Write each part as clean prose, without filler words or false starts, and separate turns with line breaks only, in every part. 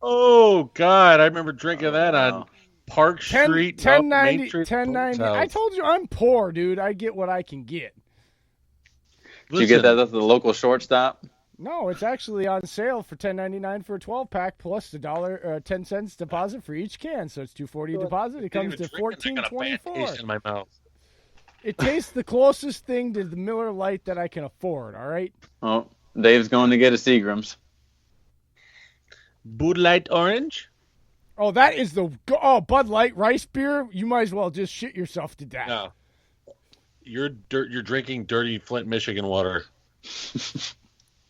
Oh, God. I remember drinking that on Park Street.
1090. 1090. I told you I'm poor, dude. I get what I can get.
Did you get that at the local shortstop?
No, it's actually on sale for $10.99 for a 12-pack plus the 10 cents deposit for each can. So it's $2.40 deposit. It comes to $14.24.
In my mouth.
It tastes the closest thing to the Miller Lite that I can afford. All right.
Oh, Dave's going to get a Seagram's.
Bud Light Orange.
Oh, that is the Bud Light rice beer. You might as well just shit yourself to death.
No, you're drinking dirty Flint, Michigan water.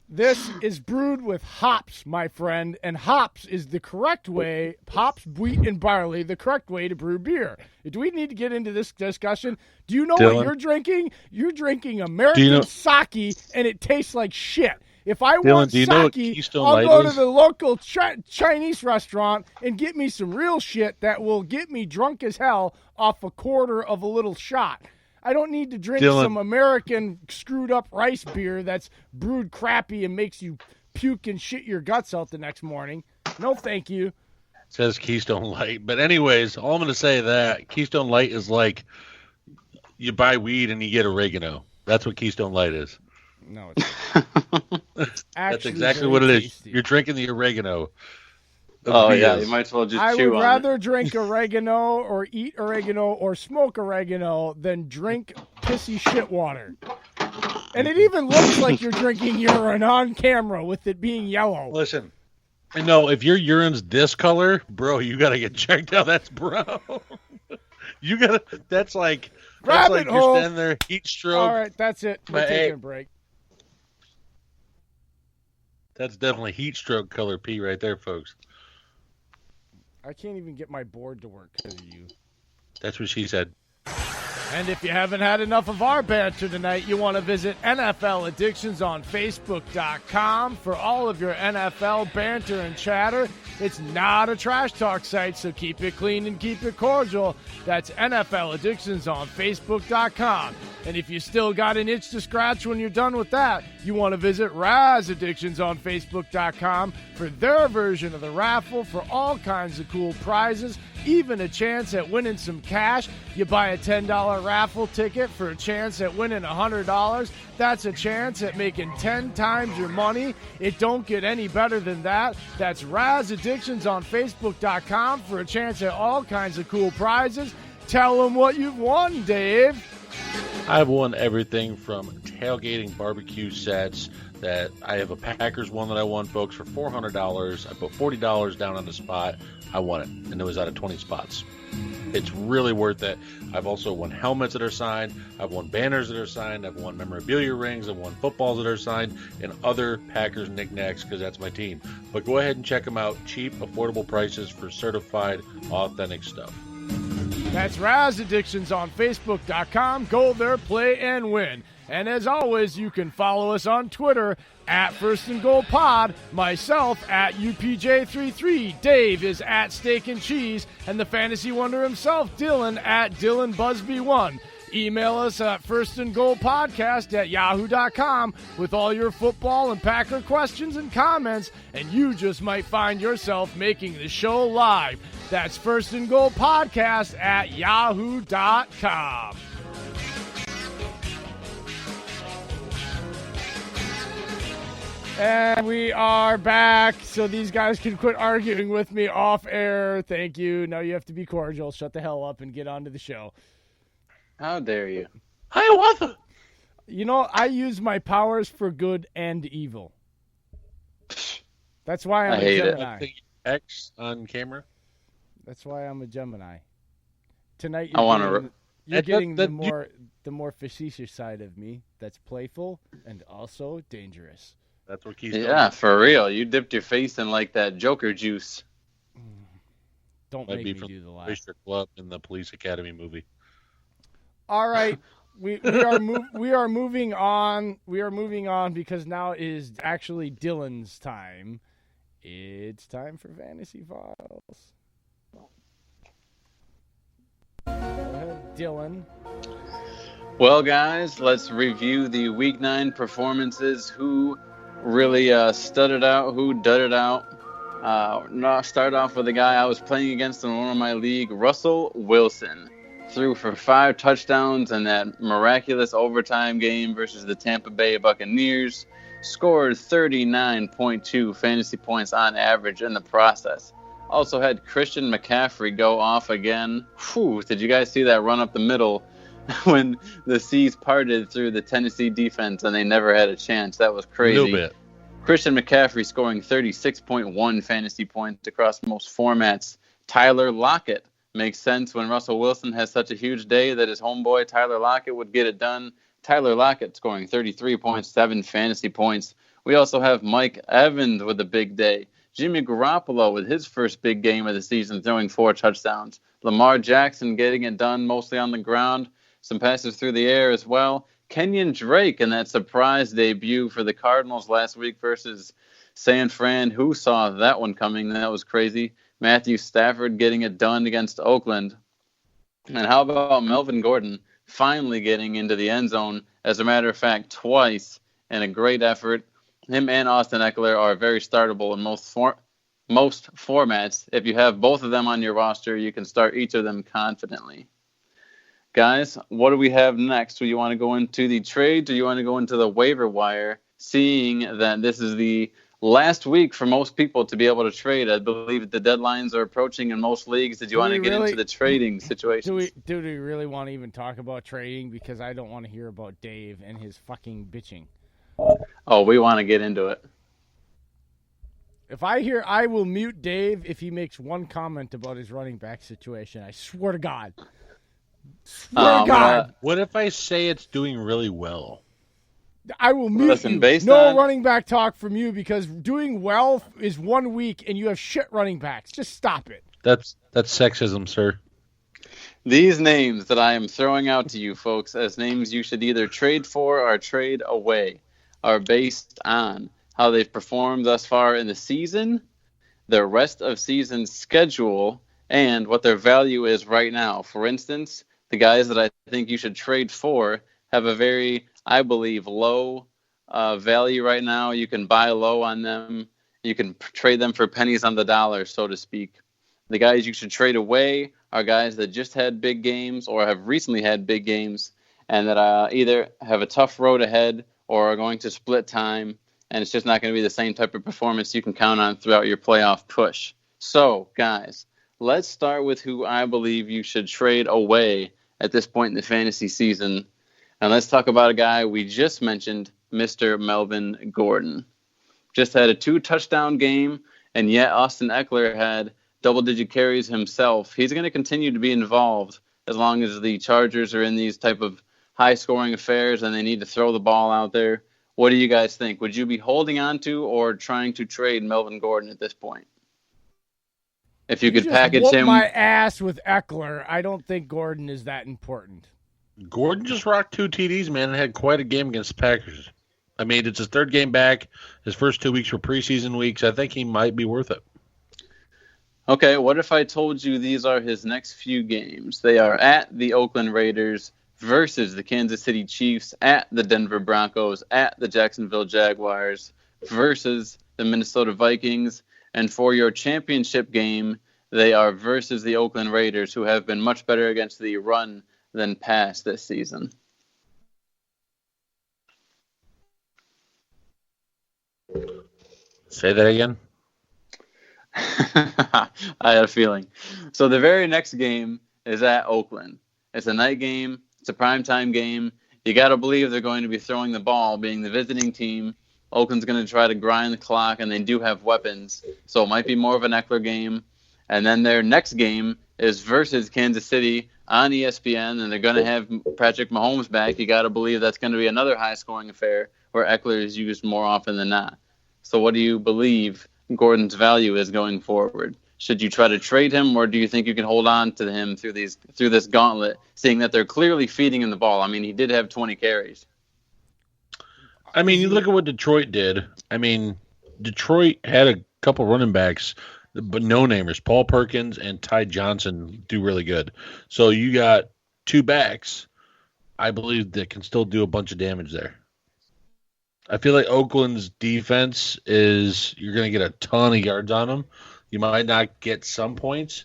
This is brewed with hops, my friend, and hops is the correct way, hops, wheat, and barley, the correct way to brew beer. Do we need to get into this discussion? Do you know
Dillon,
what you're drinking? You're drinking American sake, and it tastes like shit. If I want sake, I'll go to the local Chinese restaurant and get me some real shit that will get me drunk as hell off a quarter of a little shot. I don't need to drink some American screwed up rice beer that's brewed crappy and makes you puke and shit your guts out the next morning. No, thank you.
It says Keystone Light. But anyways, all I'm going to say that Keystone Light is like you buy weed and you get oregano. That's what Keystone Light is.
No, it's
that's exactly what it is. You're drinking the oregano.
Oh, yeah, you might as well just chew on it.
I would rather drink oregano or eat oregano or smoke oregano than drink pissy shit water. And it even looks like you're drinking urine on camera with it being yellow.
Listen, no, if your urine's this color, bro, you got to get checked out. That's brown. That's like you're standing there, heat stroke.
All right, that's it. We're taking a break.
That's definitely heat stroke color pee right there, folks.
I can't even get my board to work because of you.
That's what she said.
And if you haven't had enough of our banter tonight, you want to visit NFL Addictions on Facebook.com for all of your NFL banter and chatter. It's not a trash talk site, so keep it clean and keep it cordial. That's NFL Addictions on Facebook.com. And if you still got an itch to scratch when you're done with that, you want to visit Raz Addictions on Facebook.com for their version of the raffle for all kinds of cool prizes, even a chance at winning some cash. You buy a $10 raffle ticket for a chance at winning $100. That's a chance at making 10 times your money. It don't get any better than that. That's Raz Addictions on Facebook.com for a chance at all kinds of cool prizes. Tell them what you've won, Dave.
I've won everything from tailgating barbecue sets. That I have a Packers one that I won, folks, for $400. I put $40 down on the spot. I won it, and it was out of 20 spots. It's really worth it. I've also won helmets that are signed. I've won banners that are signed. I've won memorabilia rings. I've won footballs that are signed and other Packers knickknacks because that's my team. But go ahead and check them out. Cheap, affordable prices for certified, authentic stuff.
That's Raz Addictions on Facebook.com. Go there, play, and win. And as always, you can follow us on Twitter at First and Goal Pod, myself at UPJ33, Dave is at Steak and Cheese, and the fantasy wonder himself, Dillon, at Dillon Busby1. Email us at firstandgoalpodcast@yahoo.com with all your football and Packer questions and comments, and you just might find yourself making the show live. That's firstandgoalpodcast@yahoo.com. And we are back, so these guys can quit arguing with me off air. Thank you. No, you have to be cordial. Shut the hell up and get on to the show.
How dare you?
Hiawatha!
You know, I use my powers for good and evil. That's why I'm a Gemini.
X on camera?
That's why I'm a Gemini. Tonight you're getting the more facetious side of me that's playful and also dangerous.
That's what keeps
for real. You dipped your face in like that Joker juice.
Don't make me do the laugh.
Oyster Club in the Police Academy movie.
All right, we are moving on. We are moving on because now is actually Dillon's time. It's time for Fantasy Files. Go ahead, Dillon.
Well, guys, let's review the Week 9 performances. Who really studded out, who dudded out. No, start off with a guy I was playing against in one of my league, Russell Wilson. Threw for 5 touchdowns in that miraculous overtime game versus the Tampa Bay Buccaneers. Scored 39.2 fantasy points on average in the process. Also had Christian McCaffrey go off again. Whew, did you guys see that run up the middle when the seas parted through the Tennessee defense and they never had a chance? That was crazy.
A little bit.
Christian McCaffrey scoring 36.1 fantasy points across most formats. Tyler Lockett makes sense when Russell Wilson has such a huge day that his homeboy Tyler Lockett would get it done. Tyler Lockett scoring 33.7 fantasy points. We also have Mike Evans with a big day. Jimmy Garoppolo with his first big game of the season throwing 4 touchdowns. Lamar Jackson getting it done mostly on the ground. Some passes through the air as well. Kenyon Drake in that surprise debut for the Cardinals last week versus San Fran. Who saw that one coming? That was crazy. Matthew Stafford getting it done against Oakland. And how about Melvin Gordon finally getting into the end zone? As a matter of fact, twice in a great effort. Him and Austin Eckler are very startable in most formats. If you have both of them on your roster, you can start each of them confidently. Guys, what do we have next? Do you want to go into the trades or you want to go into the waiver wire, seeing that this is the last week for most people to be able to trade? I believe the deadlines are approaching in most leagues. Did you want to get into the trading situation?
Do we really want to even talk about trading? Because I don't want to hear about Dave and his fucking bitching.
Oh, we want to get into it.
If I will mute Dave if he makes one comment about his running back situation. I swear to God. God.
What if I say it's doing really well?
I will mute you. No running back talk from you because doing well is 1 week and you have shit running backs. Just stop it.
That's sexism, sir.
These names that I am throwing out to you folks as names you should either trade for or trade away are based on how they've performed thus far in the season, their rest of season schedule, and what their value is right now. For instance, the guys that I think you should trade for have a very, I believe, low value right now. You can buy low on them. You can trade them for pennies on the dollar, so to speak. The guys you should trade away are guys that just had big games or have recently had big games and that either have a tough road ahead or are going to split time, and it's just not going to be the same type of performance you can count on throughout your playoff push. So, guys, let's start with who I believe you should trade away at this point in the fantasy season. And let's talk about a guy we just mentioned, Mr. Melvin Gordon. Just had a 2-touchdown game, and yet Austin Eckler had double-digit carries himself. He's going to continue to be involved as long as the Chargers are in these type of high-scoring affairs and they need to throw the ball out there. What do you guys think? Would you be holding on to or trying to trade Melvin Gordon at this point? If you could package him.
My ass with Eckler. I don't think Gordon is that important.
Gordon just rocked 2 TDs, man, and had quite a game against the Packers. I mean, it's his 3rd game back. His first 2 weeks were preseason weeks. I think he might be worth it.
Okay, what if I told you these are his next few games? They are at the Oakland Raiders versus the Kansas City Chiefs, at the Denver Broncos, at the Jacksonville Jaguars, versus the Minnesota Vikings. And for your championship game, they are versus the Oakland Raiders, who have been much better against the run than pass this season.
Say that again.
I had a feeling. So the very next game is at Oakland. It's a night game. It's a primetime game. You got to believe they're going to be throwing the ball, being the visiting team. Oakland's going to try to grind the clock, and they do have weapons. So it might be more of an Eckler game. And then their next game is versus Kansas City on ESPN, and they're going to have Patrick Mahomes back. You got to believe that's going to be another high-scoring affair where Eckler is used more often than not. So what do you believe Gordon's value is going forward? Should you try to trade him, or do you think you can hold on to him through this gauntlet, seeing that they're clearly feeding him the ball? I mean, he did have 20 carries.
I mean, you look at what Detroit did. I mean, Detroit had a couple running backs, but no-namers. Paul Perkins and Ty Johnson do really good. So you got 2 backs, I believe, that can still do a bunch of damage there. I feel like Oakland's defense is you're going to get a ton of yards on them. You might not get some points,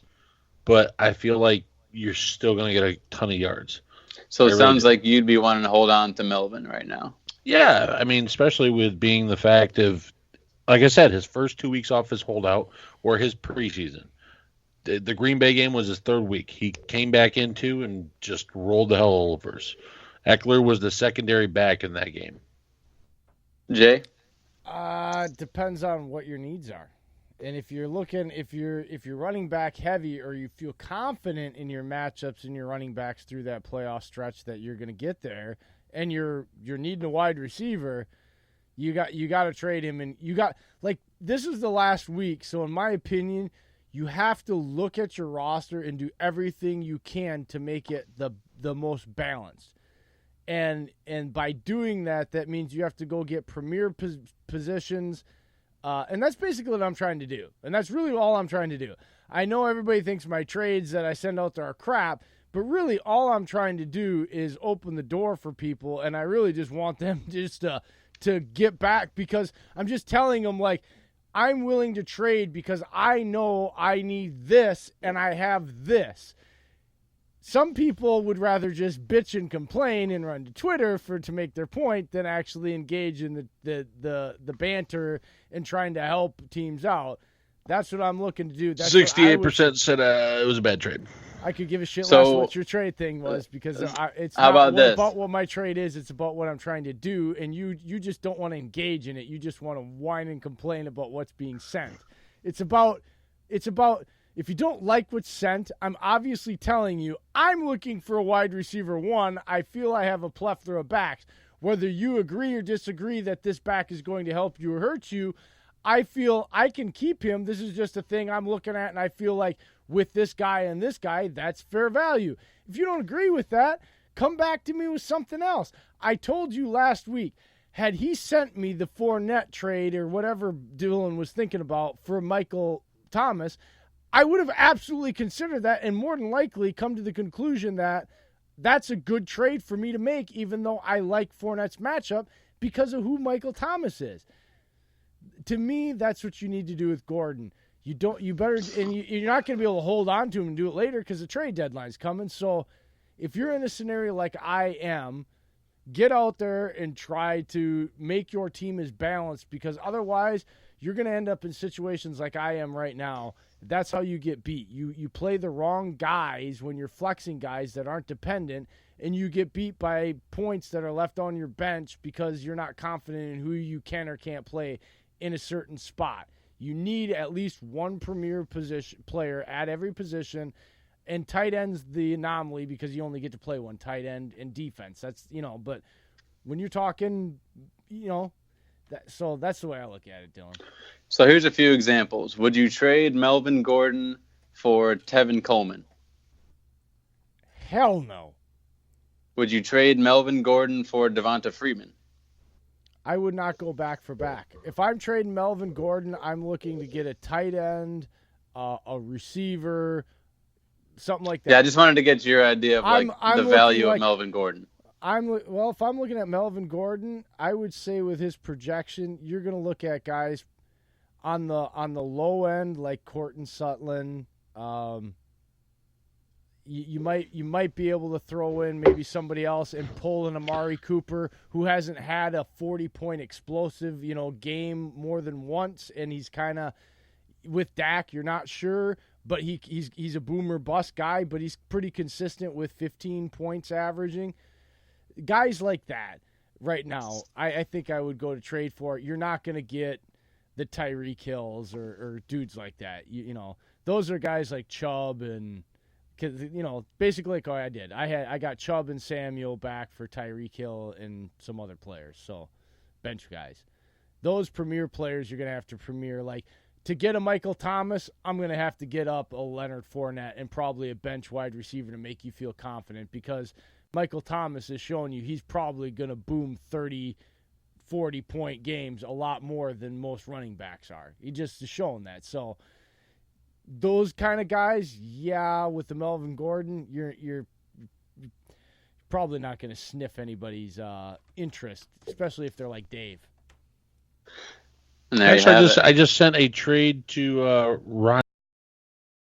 but I feel like you're still going to get a ton of yards.
So it
I really
sounds
do.
like you'd be wanting to hold on to Melvin right now.
Yeah, I mean, especially with being the fact of, like I said, his first 2 weeks off his holdout or his preseason. The Green Bay game was his third week. He came back into and just rolled the hell over us. Eckler was the secondary back in that game.
Jay?
Depends on what your needs are. And if you're running back heavy or you feel confident in your matchups and your running backs through that playoff stretch that you're going to get there, and you're needing a wide receiver, you got to trade him. And this is the last week, so in my opinion, you have to look at your roster and do everything you can to make it the most balanced. And by doing that, that means you have to go get premier positions. And that's basically what I'm trying to do. And that's really all I'm trying to do. I know everybody thinks my trades that I send out there are crap, but really all I'm trying to do is open the door for people, and I really just want them just to get back, because I'm just telling them, like, I'm willing to trade because I know I need this and I have this. Some people would rather just bitch and complain and run to Twitter to make their point than actually engage in the banter and trying to help teams out. That's what I'm looking to do.
68% said it was a bad trade.
I could give a shit less what your trade thing was, because it's not about what my trade is. It's about what I'm trying to do, and you just don't want to engage in it. You just want to whine and complain about what's being sent. It's about if you don't like what's sent, I'm obviously telling you I'm looking for a wide receiver one. I feel I have a plethora of backs. Whether you agree or disagree that this back is going to help you or hurt you, I feel I can keep him. This is just a thing I'm looking at, and I feel like with this guy and this guy, that's fair value. If you don't agree with that, come back to me with something else. I told you last week, had he sent me the Fournette trade or whatever Dillon was thinking about for Michael Thomas, I would have absolutely considered that and more than likely come to the conclusion that that's a good trade for me to make, even though I like Fournette's matchup because of who Michael Thomas is. To me, that's what you need to do with Gordon. You're not going to be able to hold on to him and do it later because the trade deadline's coming. So if you're in a scenario like I am, get out there and try to make your team as balanced, because otherwise you're going to end up in situations like I am right now. That's how you get beat. You play the wrong guys when you're flexing guys that aren't dependent, and you get beat by points that are left on your bench because you're not confident in who you can or can't play in a certain spot. You need at least one premier position player at every position, and tight end's the anomaly because you only get to play one tight end in defense. That's, but when you're talking, so that's the way I look at it, Dylan.
So here's a few examples. Would you trade Melvin Gordon for Tevin Coleman?
Hell no.
Would you trade Melvin Gordon for Devonta Freeman?
I would not go back for back. If I'm trading Melvin Gordon, I'm looking to get a tight end, a receiver, something like that.
Yeah, I just wanted to get your idea of the value of Melvin Gordon.
If I'm looking at Melvin Gordon, I would say with his projection, you're going to look at guys on the low end like Courtland Sutton. You might be able to throw in maybe somebody else and pull an Amari Cooper who hasn't had a 40-point explosive, game more than once, and he's kind of with Dak. You're not sure, but he's a boomer bust guy, but he's pretty consistent with 15 points averaging. Guys like that right now, I think I would go to trade for. You're not going to get the Tyreek Hills or dudes like that. Those are guys like Chubb and. Because, basically like I did. I got Chubb and Samuel back for Tyreek Hill and some other players. So, bench guys. Those premier players you're going to have to premier. Like, to get a Michael Thomas, I'm going to have to get up a Leonard Fournette and probably a bench wide receiver to make you feel confident, because Michael Thomas is showing you he's probably going to boom 30, 40-point games a lot more than most running backs are. He just is showing that. So, those kind of guys, yeah, with the Melvin Gordon, you're probably not going to sniff anybody's interest, especially if they're like Dave.
And there
Actually,
you have it.
I just sent a trade to Ron